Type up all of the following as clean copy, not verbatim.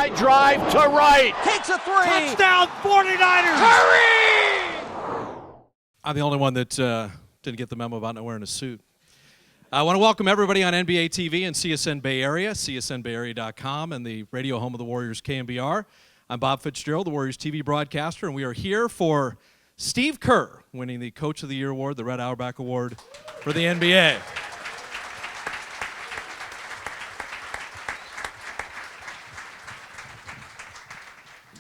Inside drive to right. Takes a three. Touchdown 49ers. Curry! I'm the only one that didn't get the memo about not wearing a suit. I want to welcome everybody on NBA TV and CSN Bay Area, csnbayarea.com, and the radio home of the Warriors, KMBR. I'm Bob Fitzgerald, the Warriors TV broadcaster, and we are here for Steve Kerr winning the Coach of the Year award, the Red Auerbach Award for the NBA.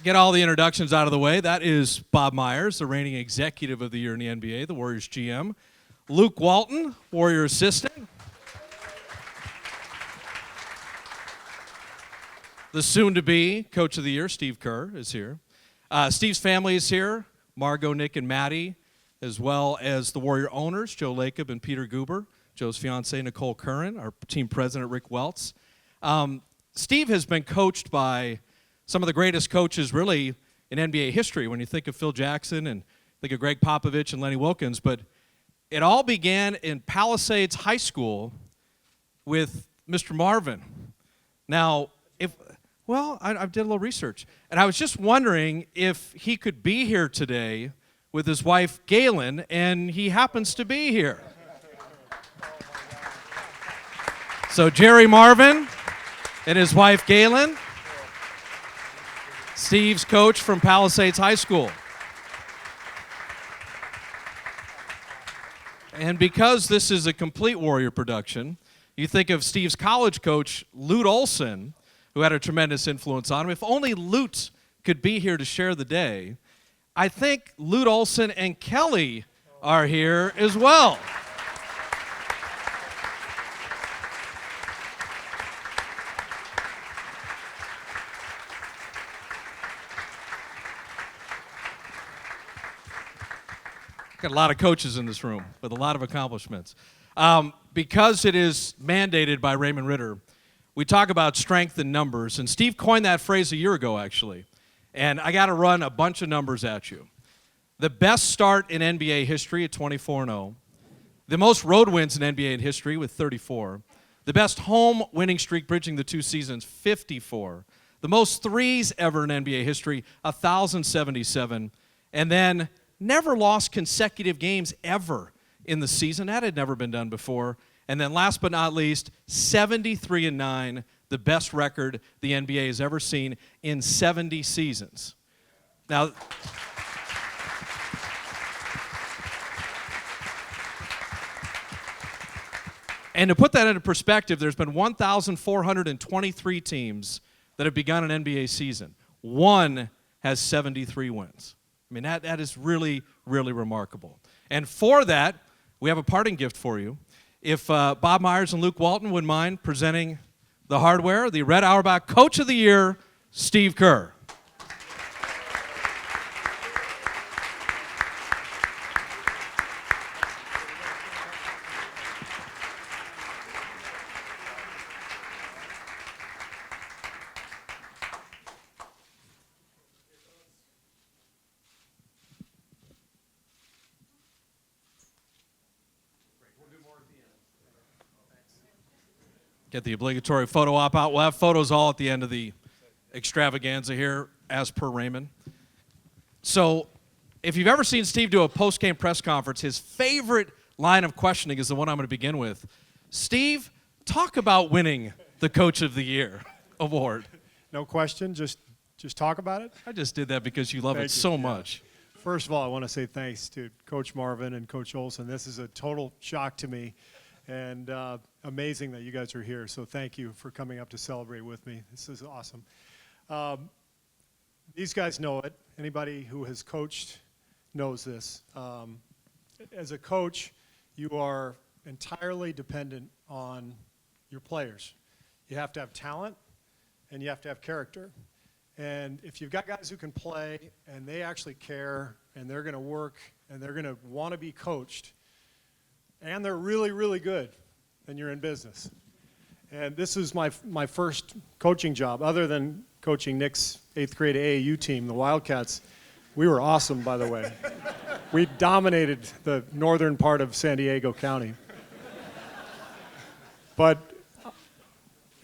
Get all the introductions out of the way. That is Bob Myers, the reigning Executive of the Year in the NBA, the Warriors GM. Luke Walton, Warrior assistant. The soon-to-be Coach of the Year, Steve Kerr, is here. Steve's family is here, Margot, Nick, and Maddie, as well as the Warrior owners, Joe Lacob and Peter Guber, Joe's fiancée, Nicole Curran, our team president, Rick Welts. Steve has been coached by some of the greatest coaches, really, in NBA history, when you think of Phil Jackson and think of Greg Popovich and Lenny Wilkens, but it all began in Palisades High School with Mr. Marvin. Now, I did a little research, and I was just wondering if he could be here today with his wife, Galen, and he happens to be here. So Jerry Marvin and his wife, Galen, Steve's coach from Palisades High School. And because this is a complete Warrior production, you think of Steve's college coach, Lute Olson, who had a tremendous influence on him. If only Lute could be here to share the day, I think Lute Olson and Kelly are here as well. Got a lot of coaches in this room with a lot of accomplishments. Because it is mandated by Raymond Ritter, we talk about strength in numbers, and Steve coined that phrase a year ago, actually. And I got to run a bunch of numbers at you. The best start in NBA history at 24-0. The most road wins in NBA history with 34. The best home winning streak bridging the two seasons, 54. The most threes ever in NBA history, 1,077. And then never lost consecutive games ever in the season. That had never been done before. And then last but not least, 73-9, the best record the NBA has ever seen in 70 seasons. Now, and to put that into perspective, there's been 1,423 teams that have begun an NBA season. One has 73 wins. I mean, that is really, really remarkable. And for that, we have a parting gift for you. If Bob Myers and Luke Walton would mind presenting the hardware, the Red Auerbach Coach of the Year, Steve Kerr. Get the obligatory photo op out. We'll have photos all at the end of the extravaganza here, as per Raymond. So, if you've ever seen Steve do a post-game press conference, his favorite line of questioning is the one I'm going to begin with. Steve, talk about winning the Coach of the Year award. No question, just talk about it? I just did that because you love it so much. First of all, I want to say thanks to Coach Marvin and Coach Olson. This is a total shock to me. And amazing that you guys are here. So thank you for coming up to celebrate with me. This is awesome. These guys know it. Anybody who has coached knows this. As a coach, you are entirely dependent on your players. You have to have talent, and you have to have character. And if you've got guys who can play, and they actually care, and they're going to work, and they're going to want to be coached, and they're really, really good, then you're in business. And this is my first coaching job, other than coaching Nick's 8th grade AAU team, the Wildcats. We were awesome, by the way. We dominated the northern part of San Diego County. But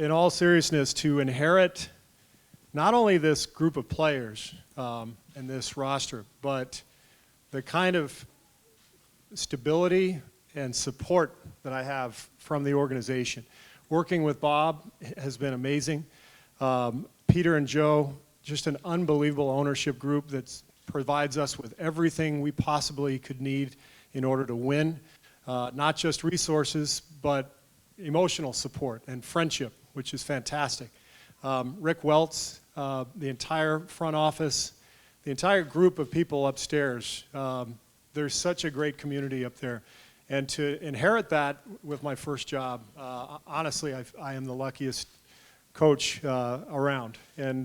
in all seriousness, to inherit not only this group of players and this roster, but the kind of stability and support that I have from the organization. Working with Bob has been amazing. Peter and Joe, just an unbelievable ownership group that provides us with everything we possibly could need in order to win. Not just resources, but emotional support and friendship, which is fantastic. Rick Welts, the entire front office, the entire group of people upstairs. There's such a great community up there. And to inherit that with my first job, honestly, I am the luckiest coach around. And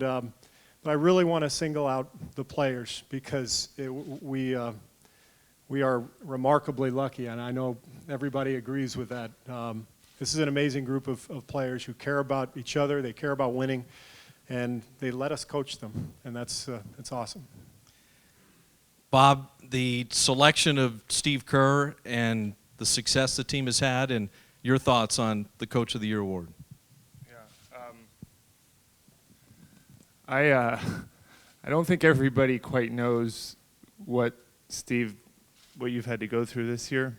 but I really want to single out the players because we are remarkably lucky, and I know everybody agrees with that. This is an amazing group of players who care about each other, they care about winning, and they let us coach them, and that's awesome. Bob, the selection of Steve Kerr and the success the team has had, and your thoughts on the Coach of the Year award. I don't think everybody quite knows what you've had to go through this year,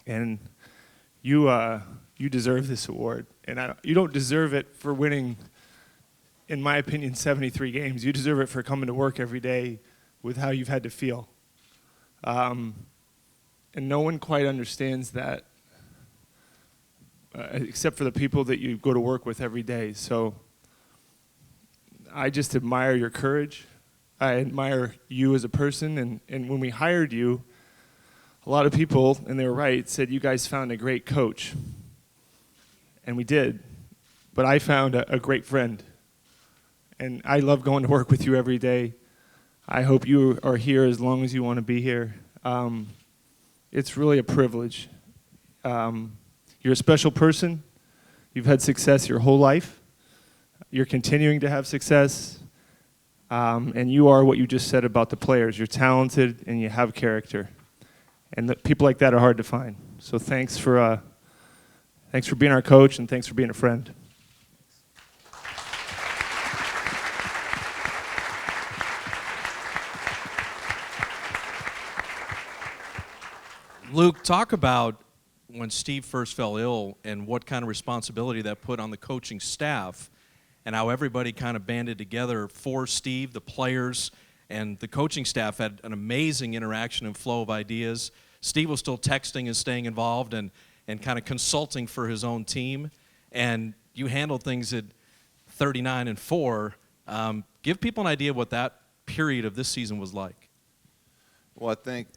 and you deserve this award. And you don't deserve it for winning, in my opinion, 73 games. You deserve it for coming to work every day with how you've had to feel. And no one quite understands that, except for the people that you go to work with every day. So I just admire your courage. I admire you as a person. And when we hired you, a lot of people, and they were right, said you guys found a great coach. And we did. But I found a great friend. And I love going to work with you every day. I hope you are here as long as you want to be here. It's really a privilege. You're a special person. You've had success your whole life. You're continuing to have success. And you are what you just said about the players. You're talented and you have character. And people like that are hard to find. So thanks for being our coach, and thanks for being a friend. Luke, talk about when Steve first fell ill and what kind of responsibility that put on the coaching staff and how everybody kind of banded together for Steve, the players, and the coaching staff had an amazing interaction and flow of ideas. Steve was still texting and staying involved and kind of consulting for his own team. And you handled things at 39-4. Give people an idea what that period of this season was like. Well, I think,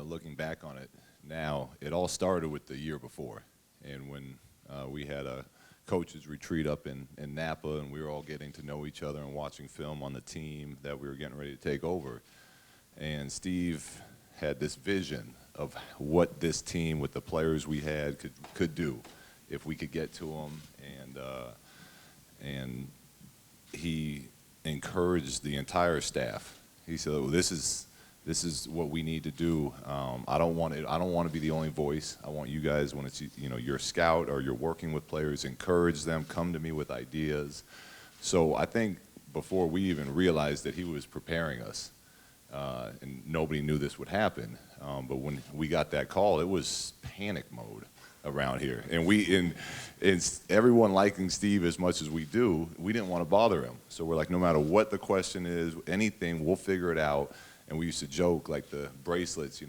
looking back on it now, it all started with the year before. And when we had a coaches retreat up in Napa, and we were all getting to know each other and watching film on the team that we were getting ready to take over. And Steve had this vision of what this team with the players we had could do if we could get to them, and he encouraged the entire staff. He said, well, this is what we need to do. I don't want to be the only voice. I want you guys, when it's you're a scout or you're working with players, encourage them, come to me with ideas. So I think before we even realized that he was preparing us, and nobody knew this would happen, but when we got that call, it was panic mode around here. And everyone liking Steve as much as we do, we didn't want to bother him. So we're like, no matter what the question is, anything, we'll figure it out. And we used to joke, like the bracelets,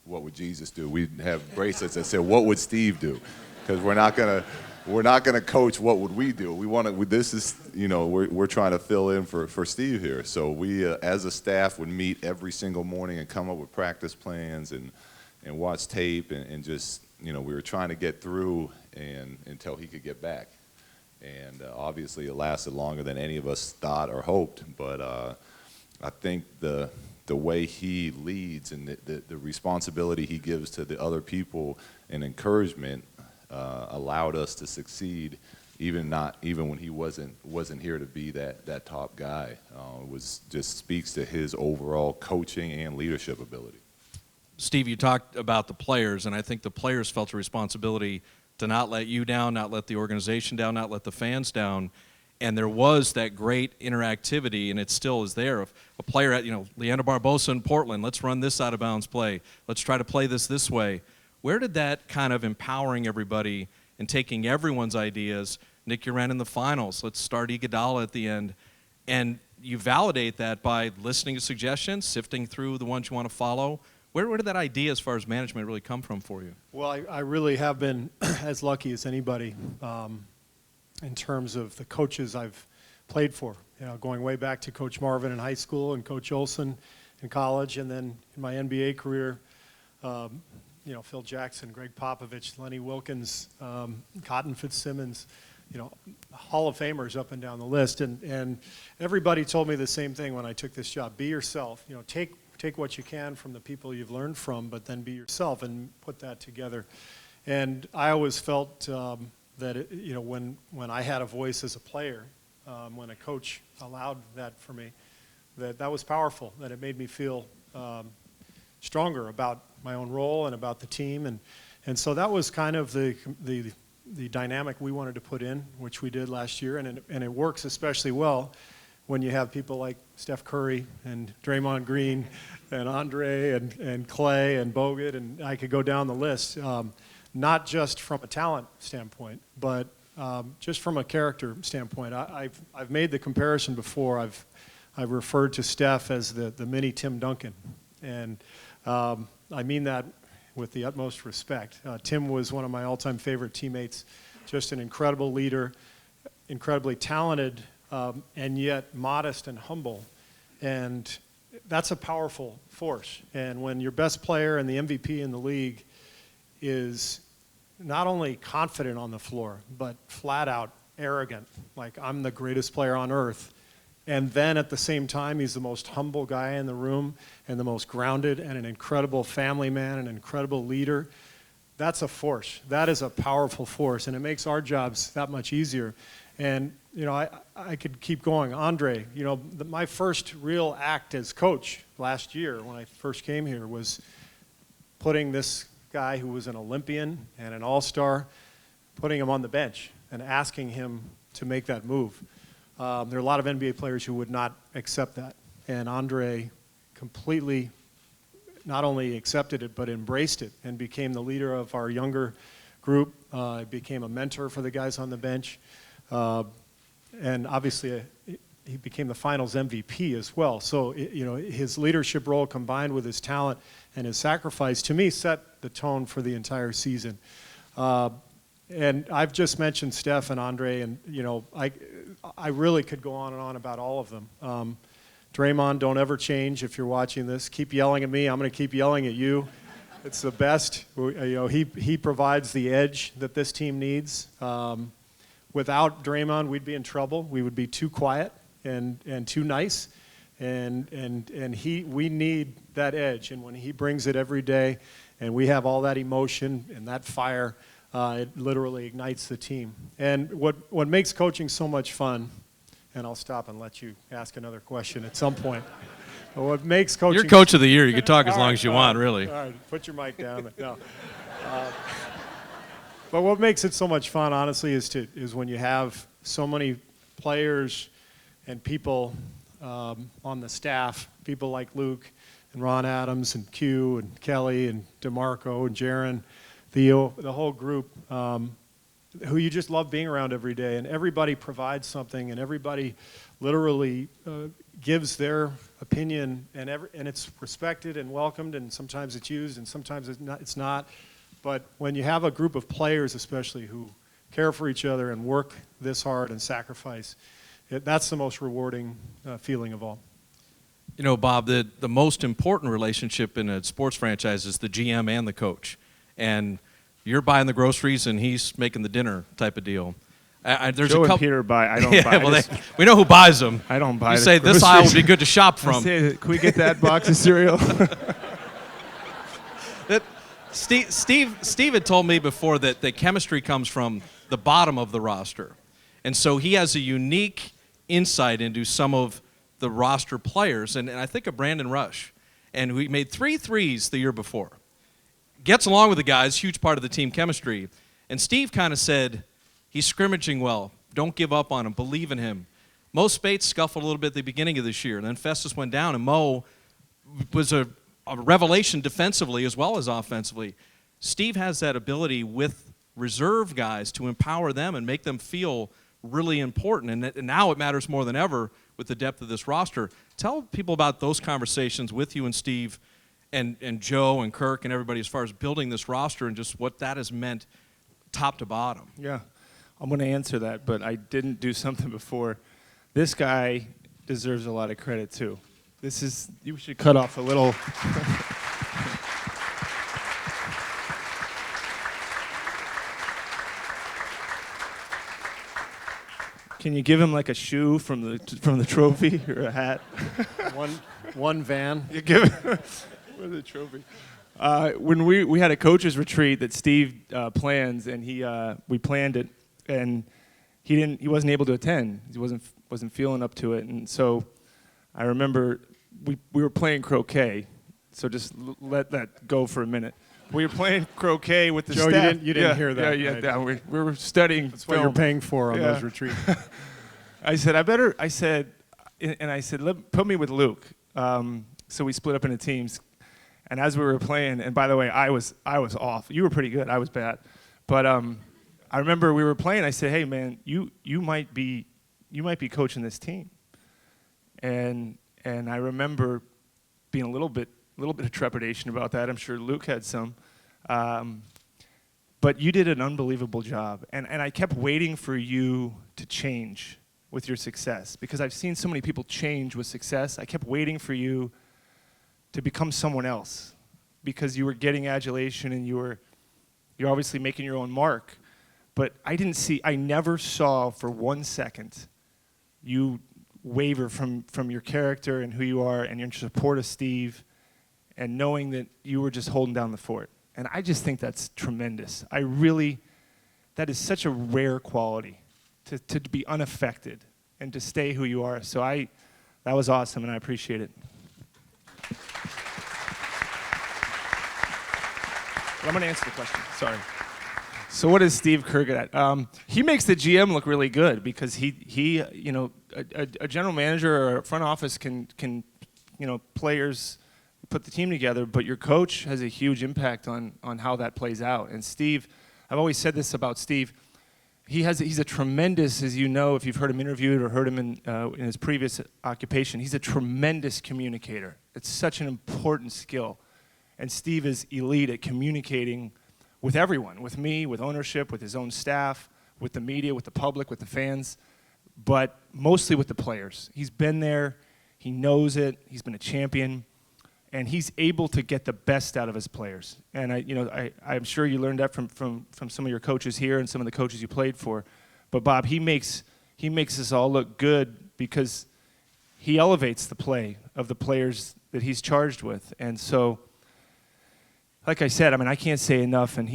what would Jesus do? We'd have bracelets that said, what would Steve do? Because we're not gonna coach what would we do. We're trying to fill in for Steve here. So we, as a staff, would meet every single morning and come up with practice plans and watch tape and just, we were trying to get through until he could get back. And obviously it lasted longer than any of us thought or hoped, but I think the way he leads and the responsibility he gives to the other people and encouragement allowed us to succeed, even when he wasn't here to be that top guy. Just speaks to his overall coaching and leadership ability. Steve, you talked about the players, and I think the players felt a responsibility to not let you down, not let the organization down, not let the fans down. and there was that great interactivity, and it still is there. If a player at, Leandro Barbosa in Portland, let's run this out of bounds play. Let's try to play this way. Where did that kind of empowering everybody and taking everyone's ideas, Nick Uran in the finals, let's start Iguodala at the end, and you validate that by listening to suggestions, sifting through the ones you want to follow. Where did that idea as far as management really come from for you? Well, I really have been as lucky as anybody in terms of the coaches I've played for. Going way back to Coach Marvin in high school and Coach Olson in college, and then in my NBA career, Phil Jackson, Greg Popovich, Lenny Wilkins, Cotton Fitzsimmons, Hall of Famers up and down the list. And everybody told me the same thing when I took this job. Be yourself. Take what you can from the people you've learned from, but then be yourself and put that together. And I always felt that when I had a voice as a player, when a coach allowed that for me, that was powerful, that it made me feel stronger about my own role and about the team. And so that was kind of the dynamic we wanted to put in, which we did last year, and it works especially well when you have people like Steph Curry and Draymond Green and Andre and Clay and Bogut, and I could go down the list, not just from a talent standpoint, but just from a character standpoint. I've made the comparison before. I've referred to Steph as the mini Tim Duncan, and I mean that with the utmost respect. Tim was one of my all-time favorite teammates, just an incredible leader, incredibly talented, and yet modest and humble. And that's a powerful force. And when your best player and the MVP in the league is not only confident on the floor, but flat out arrogant, like I'm the greatest player on earth, and then at the same time he's the most humble guy in the room and the most grounded and an incredible family man, an incredible leader, that's a force. That is a powerful force, and it makes our jobs that much easier. And I could keep going. Andre, my first real act as coach last year when I first came here was putting this guy who was an Olympian and an all-star, putting him on the bench and asking him to make that move. There are a lot of NBA players who would not accept that. And Andre completely not only accepted it, but embraced it and became the leader of our younger group, became a mentor for the guys on the bench. And obviously, he became the finals MVP as well. So, his leadership role combined with his talent and his sacrifice, to me, set the tone for the entire season. And I've just mentioned Steph and Andre, and, I really could go on and on about all of them. Draymond, don't ever change if you're watching this. Keep yelling at me. I'm going to keep yelling at you. It's the best. He provides the edge that this team needs. Without Draymond, we'd be in trouble. We would be too quiet and too nice, and we need that edge. And when he brings it every day, and we have all that emotion and that fire, it literally ignites the team. And what makes coaching so much fun, and I'll stop and let you ask another question at some point. But what makes coaching? You're coach of the year. You can talk as long as you want, really. All right, put your mic down. No. But what makes it so much fun, honestly, is when you have so many players and people on the staff, people like Luke and Ron Adams and Q and Kelly and DeMarco and Jaron, Theo, the whole group, who you just love being around every day. And everybody provides something, and everybody literally gives their opinion, and it's respected and welcomed, and sometimes it's used, and sometimes it's not. But when you have a group of players, especially, who care for each other and work this hard and sacrifice, that's the most rewarding feeling of all. Bob, the most important relationship in a sports franchise is the GM and the coach. And you're buying the groceries and he's making the dinner type of deal. There's Joe a couple. And Peter buy. I don't buy. Well, we know who buys them. I don't buy. You say this aisle would be good to shop from. I say, can we get that box of cereal? Steve had told me before that the chemistry comes from the bottom of the roster. And so he has a unique insight into some of the roster players. And I think of Brandon Rush. And we made 3 threes the year before. Gets along with the guys, huge part of the team chemistry. And Steve kind of said, he's scrimmaging well, don't give up on him, believe in him. Mo Spates scuffled a little bit at the beginning of this year, and then Festus went down, and Mo was a revelation defensively as well as offensively. Steve has that ability with reserve guys to empower them and make them feel really important, and now it matters more than ever with the depth of this roster. Tell people about those conversations with you and Steve and Joe and Kirk and everybody as far as building this roster and just what that has meant top to bottom. Yeah, I'm going to answer that, but I didn't do something before. This guy deserves a lot of credit, too. You should cut off a little. Can you give him like a shoe from the trophy or a hat? One van. You give him with a trophy. When we had a coaches retreat that Steve plans, and we planned it, and he wasn't able to attend. He wasn't feeling up to it, and so I remember we were playing croquet. So just let that go for a minute. We were playing croquet with the Joe, staff. you didn't hear that. Yeah, right? yeah. We were studying. That's what you're paying for on Yeah. those retreats. I said, put me with Luke. So we split up into teams. And as we were playing, and by the way, I was off. You were pretty good. I was bad. But I remember we were playing. I said, hey, man, you might be coaching this team. And I remember being a little bit of trepidation about that. I'm sure Luke had some. But you did an unbelievable job. And I kept waiting for you to change with your success, because I've seen so many people change with success. I kept waiting for you to become someone else, because you were getting adulation and you're obviously making your own mark. But I never saw for 1 second you waver from your character and who you are and your support of Steve, and knowing that you were just holding down the fort. And I just think that's tremendous. That is such a rare quality, to be unaffected and to stay who you are. So that was awesome, and I appreciate it. But I'm going to answer the question. Sorry. So what is Steve Kerr good at? He makes the GM look really good, because he a general manager or a front office can players put the team together, but your coach has a huge impact on how that plays out. And Steve, I've always said this about Steve. He's a tremendous, as you know, if you've heard him interviewed or heard him in his previous occupation, he's a tremendous communicator. It's such an important skill. And Steve is elite at communicating with everyone, with me, with ownership, with his own staff, with the media, with the public, with the fans, but mostly with the players. He's been there, he knows it, he's been a champion, and he's able to get the best out of his players. And I'm sure you learned that from some of your coaches here and some of the coaches you played for. But Bob, he makes us all look good, because he elevates the play of the players that he's charged with. And so, like I said, I can't say enough. And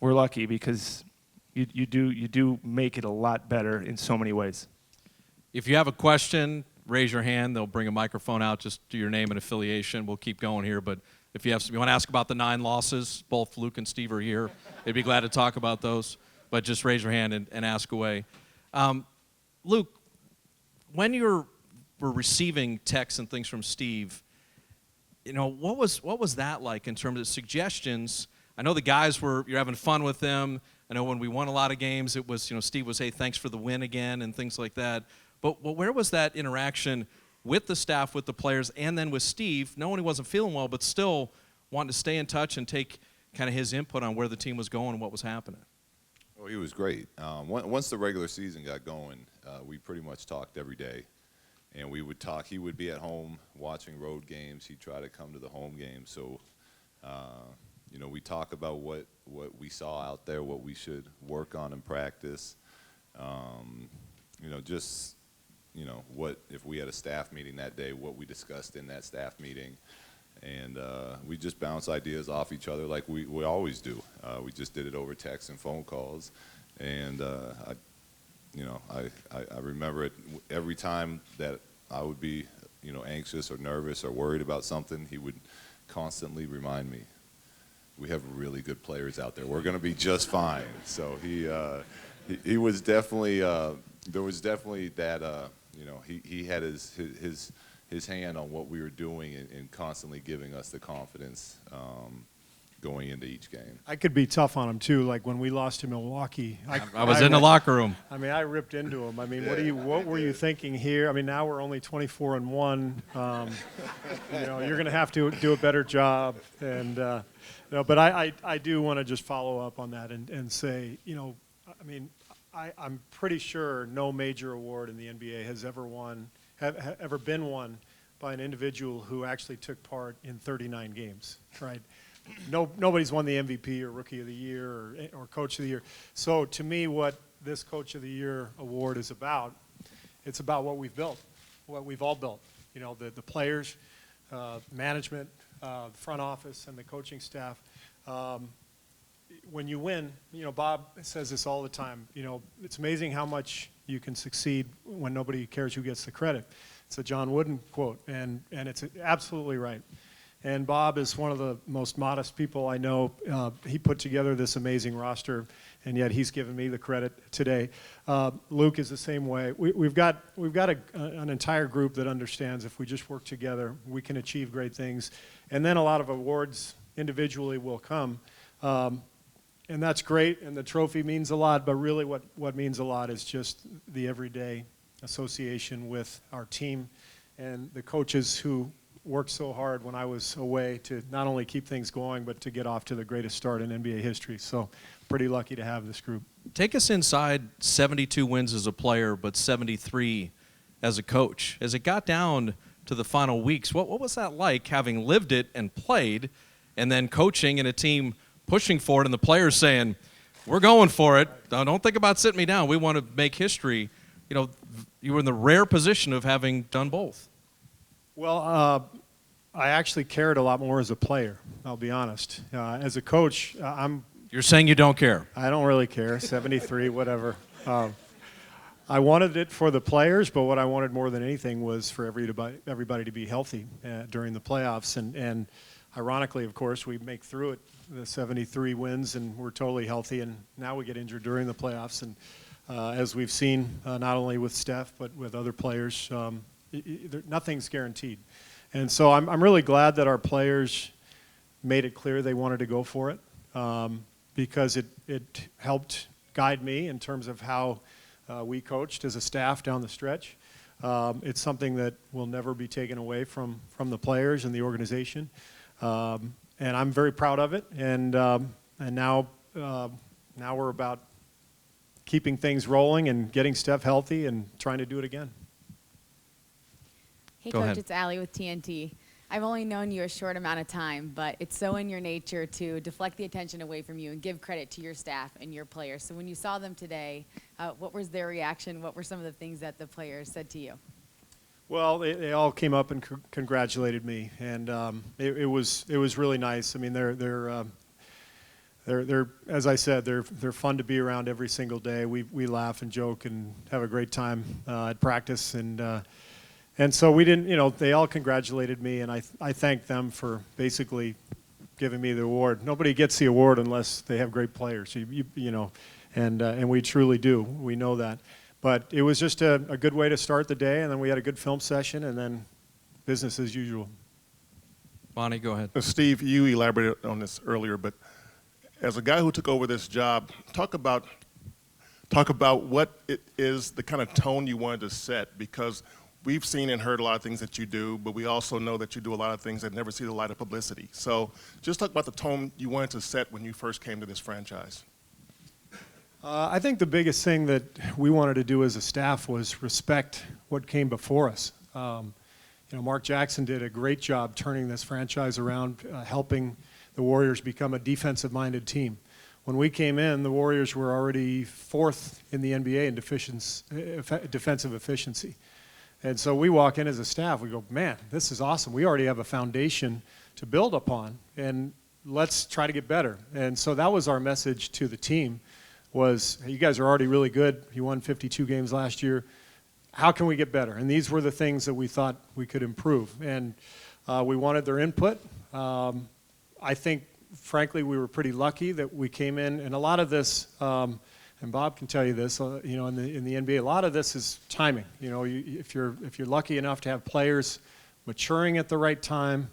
we're lucky, because you do make it a lot better in so many ways. If you have a question, raise your hand. They'll bring a microphone out. Just do your name and affiliation. We'll keep going here. But if you want to ask about the 9 losses, both Luke and Steve are here. They'd be glad to talk about those. But just raise your hand and ask away. Luke, when you were receiving texts and things from Steve, what was that like in terms of suggestions? I know the guys you're having fun with them. I know when we won a lot of games, it was, Steve was, hey, thanks for the win again and things like that. But where was that interaction with the staff, with the players, and then with Steve, knowing he wasn't feeling well, but still wanting to stay in touch and take kind of his input on where the team was going and what was happening? Oh, he was great. Once the regular season got going, we pretty much talked every day. And we would talk. He would be at home watching road games. He'd try to come to the home games. So, we talk about what we saw out there, what we should work on in practice. What if we had a staff meeting that day, what we discussed in that staff meeting. And we just bounce ideas off each other like we always do. We just did it over text and phone calls. And I remember it every time that I would be, anxious or nervous or worried about something, he would constantly remind me, we have really good players out there. We're going to be just fine. So he he was definitely there was definitely that you know, he had his hand on what we were doing and constantly giving us the confidence going into each game. I could be tough on him too. Like when we lost to Milwaukee, I was in the locker room. I mean, I ripped into him. I mean, what were you thinking here? I mean, now we're only 24-1. You know, you're going to have to do a better job. And no, but I do want to just follow up on that and say, you know, I mean, I'm pretty sure no major award in the NBA has ever been won by an individual who actually took part in 39 games, right? Nobody's won the MVP or Rookie of the Year or Coach of the Year. So to me, what this Coach of the Year award is about, it's about what we've built, what we've all built. You know, the players, management, the front office, and the coaching staff. When you win, you know, Bob says this all the time, you know, it's amazing how much you can succeed when nobody cares who gets the credit. It's a John Wooden quote, and it's absolutely right. And Bob is one of the most modest people I know. He put together this amazing roster, and yet he's given me the credit today. Luke is the same way. We've got an entire group that understands if we just work together, we can achieve great things. And then a lot of awards individually will come. And that's great, and the trophy means a lot, but really what means a lot is just the everyday association with our team and the coaches who worked so hard when I was away to not only keep things going, but to get off to the greatest start in NBA history. So pretty lucky to have this group. Take us inside 72 wins as a player, but 73 as a coach. As it got down to the final weeks, what was that like, having lived it and played, and then coaching in a team pushing for it and the players saying, we're going for it. Don't think about sitting me down. We want to make history. You know, you were in the rare position of having done both. Well, I actually cared a lot more as a player, I'll be honest. As a coach, You're saying you don't care? I don't really care, 73, whatever. I wanted it for the players, but what I wanted more than anything was for everybody to be healthy during the playoffs. And ironically, of course, we make through it, the 73 wins, and we're totally healthy. And now we get injured during the playoffs. And as we've seen, not only with Steph, but with other players, nothing's guaranteed. And so I'm really glad that our players made it clear they wanted to go for it because it helped guide me in terms of how we coached as a staff down the stretch. It's something that will never be taken away from the players and the organization. And I'm very proud of it. And now we're about keeping things rolling and getting Steph healthy and trying to do it again. Hey, Go Coach, ahead. it's Allie with TNT. I've only known you a short amount of time, but it's so in your nature to deflect the attention away from you and give credit to your staff and your players. So when you saw them today, what was their reaction? What were some of the things that the players said to you? Well, they all came up and congratulated me, and it was really nice. I mean, they're as I said, they're fun to be around every single day. We laugh and joke and have a great time at practice, and so we didn't, you know, they all congratulated me, and I thanked them for basically giving me the award. Nobody gets the award unless they have great players, you know, and we truly do. We know that. But it was just a good way to start the day, and then we had a good film session, and then business as usual. Bonnie, go ahead. Steve, you elaborated on this earlier, but as a guy who took over this job, talk about what it is, the kind of tone you wanted to set, because we've seen and heard a lot of things that you do, but we also know that you do a lot of things that never see the light of publicity. So just talk about the tone you wanted to set when you first came to this franchise. I think the biggest thing that we wanted to do as a staff was respect what came before us. You know, Mark Jackson did a great job turning this franchise around, helping the Warriors become a defensive-minded team. When we came in, the Warriors were already fourth in the NBA in defensive efficiency. And so we walk in as a staff, we go, man, this is awesome. We already have a foundation to build upon, and let's try to get better. And so that was our message to the team was, hey, you guys are already really good. You won 52 games last year. How can we get better? And these were the things that we thought we could improve. And we wanted their input. I think, frankly, we were pretty lucky that we came in. And a lot of this, and and Bob can tell you this, you know, in the NBA, a lot of this is timing. You know, if you're lucky enough to have players maturing at the right time,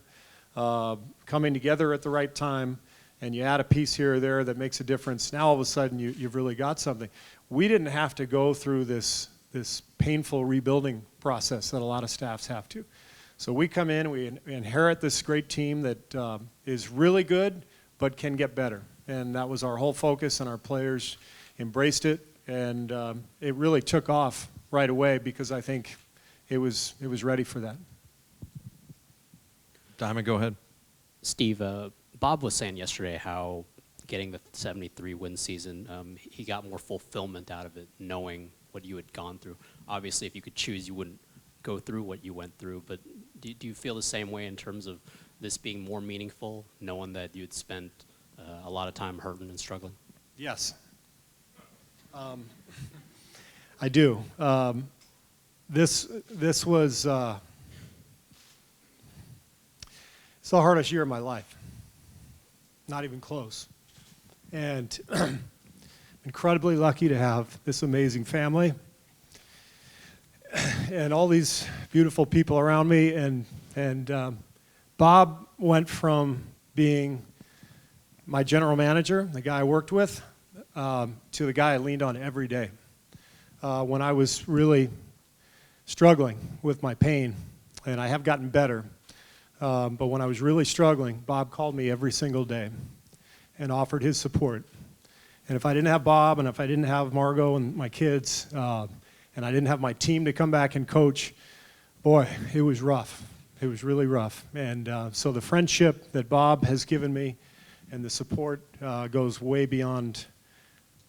coming together at the right time, and you add a piece here or there that makes a difference, now all of a sudden you've really got something. We didn't have to go through this painful rebuilding process that a lot of staffs have to. So we come in, we inherit this great team that is really good, but can get better. And that was our whole focus, and our players embraced it, and it really took off right away because I think it was ready for that. Diamond, go ahead. Steve, Bob was saying yesterday how getting the 73 win season, he got more fulfillment out of it, knowing what you had gone through. Obviously, if you could choose, you wouldn't go through what you went through, but do you feel the same way in terms of this being more meaningful, knowing that you'd spent a lot of time hurting and struggling? Yes. I do. This was it's the hardest year of my life. Not even close. And incredibly lucky to have this amazing family and all these beautiful people around me. And Bob went from being my general manager, the guy I worked with, to the guy I leaned on every day. When I was really struggling with my pain, and I have gotten better, but when I was really struggling, Bob called me every single day and offered his support. And if I didn't have Bob, and if I didn't have Margot and my kids, and I didn't have my team to come back and coach, boy, it was rough. It was really rough. And so the friendship that Bob has given me and the support goes way beyond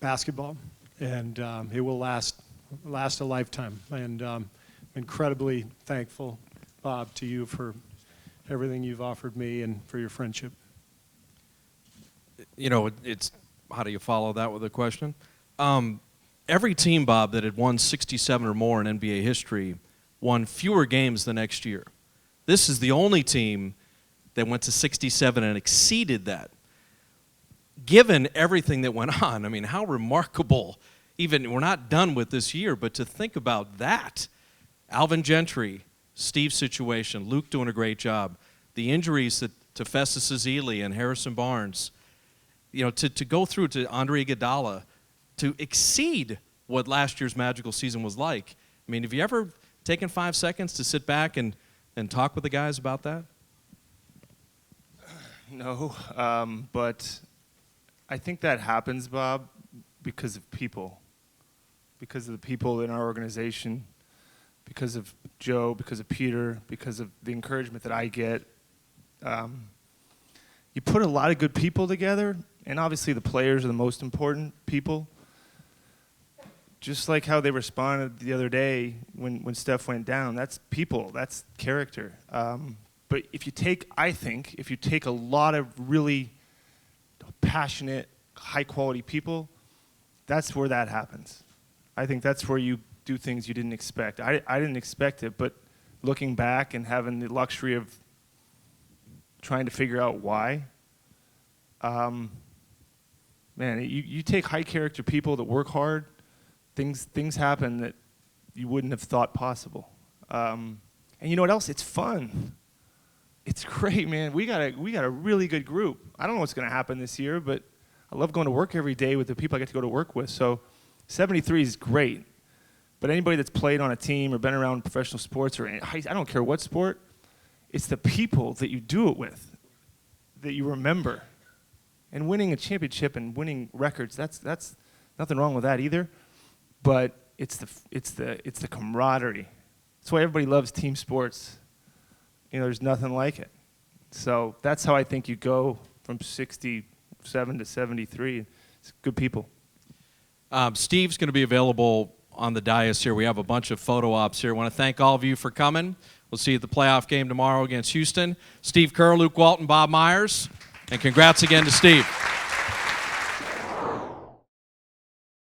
basketball, and it will last a lifetime. And I'm incredibly thankful, Bob, to you for everything you've offered me and for your friendship. You know, it's how do you follow that with a question? Every team, Bob, that had won 67 or more in NBA history won fewer games the next year. This is the only team that went to 67 and exceeded that. Given everything that went on, I mean, how remarkable. Even we're not done with this year, but to think about that. Alvin Gentry, Steve's situation, Luke doing a great job, the injuries to Festus Ezeli and Harrison Barnes, you know, to go through to Andre Iguodala, to exceed what last year's magical season was like. I mean, have you ever taken 5 seconds to sit back and talk with the guys about that? No, but I think that happens, Bob, because of people, because of the people in our organization, because of Joe, because of Peter, because of the encouragement that I get. You put a lot of good people together, and obviously the players are the most important people. Just like how they responded the other day when Steph went down, that's people, that's character. But if you take a lot of really passionate, high-quality people, that's where that happens. I think that's where you do things you didn't expect. I didn't expect it, but looking back and having the luxury of trying to figure out why, man, you take high-character people that work hard, things happen that you wouldn't have thought possible. And you know what else? It's fun. It's great, man. We got a really good group. I don't know what's going to happen this year, but I love going to work every day with the people I get to go to work with. So 73 is great. But anybody that's played on a team or been around professional sports, or I don't care what sport, it's the people that you do it with that you remember. And winning a championship and winning records, that's nothing wrong with that either. But it's the camaraderie. That's why everybody loves team sports. You know, there's nothing like it. So that's how I think you go from 67 to 73. It's good people. Steve's going to be available on the dais here. We have a bunch of photo ops here. I want to thank all of you for coming. We'll see you at the playoff game tomorrow against Houston. Steve Kerr, Luke Walton, Bob Myers, and congrats again to Steve.